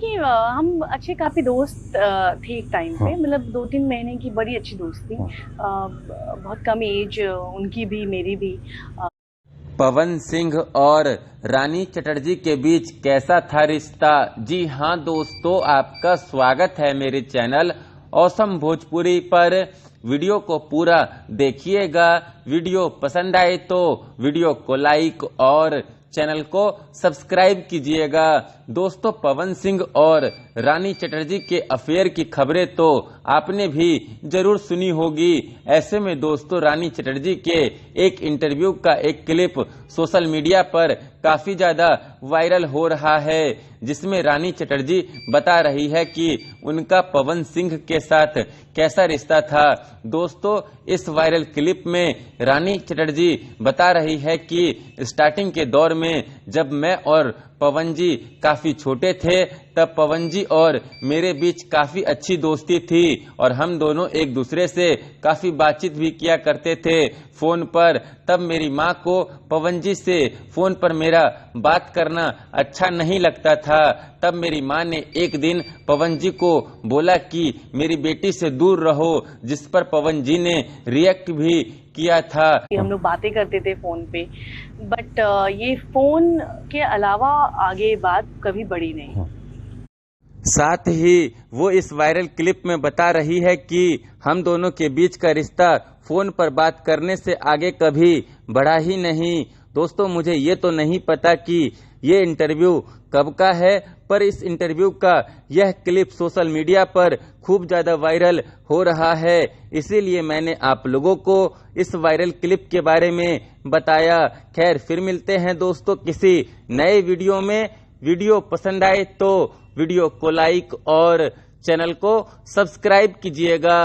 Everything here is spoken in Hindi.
कि हम अच्छे काफी दोस्त थे एक टाइम हाँ। पे, मतलब 2-3 महीने की बड़ी अच्छी दोस्ती। हाँ। बहुत कम एज, उनकी भी मेरी भी। पवन सिंह और रानी चटर्जी के बीच कैसा था रिश्ता? जी हाँ दोस्तों, आपका स्वागत है मेरे चैनल औसम भोजपुरी पर। वीडियो को पूरा देखिएगा। वीडियो पसंद आए तो वीडियो को लाइक और चैनल को सब्सक्राइब कीजिएगा। दोस्तों, पवन सिंह और रानी चटर्जी के अफेयर की खबरें तो आपने भी जरूर सुनी होगी। ऐसे में दोस्तों, रानी चटर्जी के एक इंटरव्यू का एक क्लिप सोशल मीडिया पर काफी ज्यादा वायरल हो रहा है, जिसमें रानी चटर्जी बता रही है कि उनका पवन सिंह के साथ कैसा रिश्ता था। दोस्तों, इस वायरल क्लिप में रानी चटर्जी बता रही है कि स्टार्टिंग के दौर में जब मैं और पवन जी काफी छोटे थे, तब पवन जी और मेरे बीच काफी अच्छी दोस्ती थी और हम दोनों एक दूसरे से काफी बातचीत भी किया करते थे फोन पर। तब मेरी माँ को पवन जी से फोन पर मेरा बात करना अच्छा नहीं लगता था। तब मेरी माँ ने एक दिन पवन जी को बोला कि मेरी बेटी से दूर रहो, जिस पर पवन जी ने रिएक्ट भी किया था। कि हम लोग बातें करते थे फोन पे, बट ये फोन के अलावा आगे बात कभी बढ़ी नहीं। साथ ही वो इस वायरल क्लिप में बता रही है कि हम दोनों के बीच का रिश्ता फोन पर बात करने से आगे कभी बढ़ा ही नहीं। दोस्तों, मुझे ये तो नहीं पता कि ये इंटरव्यू कब का है, पर इस इंटरव्यू का यह क्लिप सोशल मीडिया पर खूब ज्यादा वायरल हो रहा है, इसीलिए मैंने आप लोगों को इस वायरल क्लिप के बारे में बताया। खैर, फिर मिलते हैं दोस्तों किसी नए वीडियो में। वीडियो पसंद आए तो वीडियो को लाइक और चैनल को सब्सक्राइब कीजिएगा।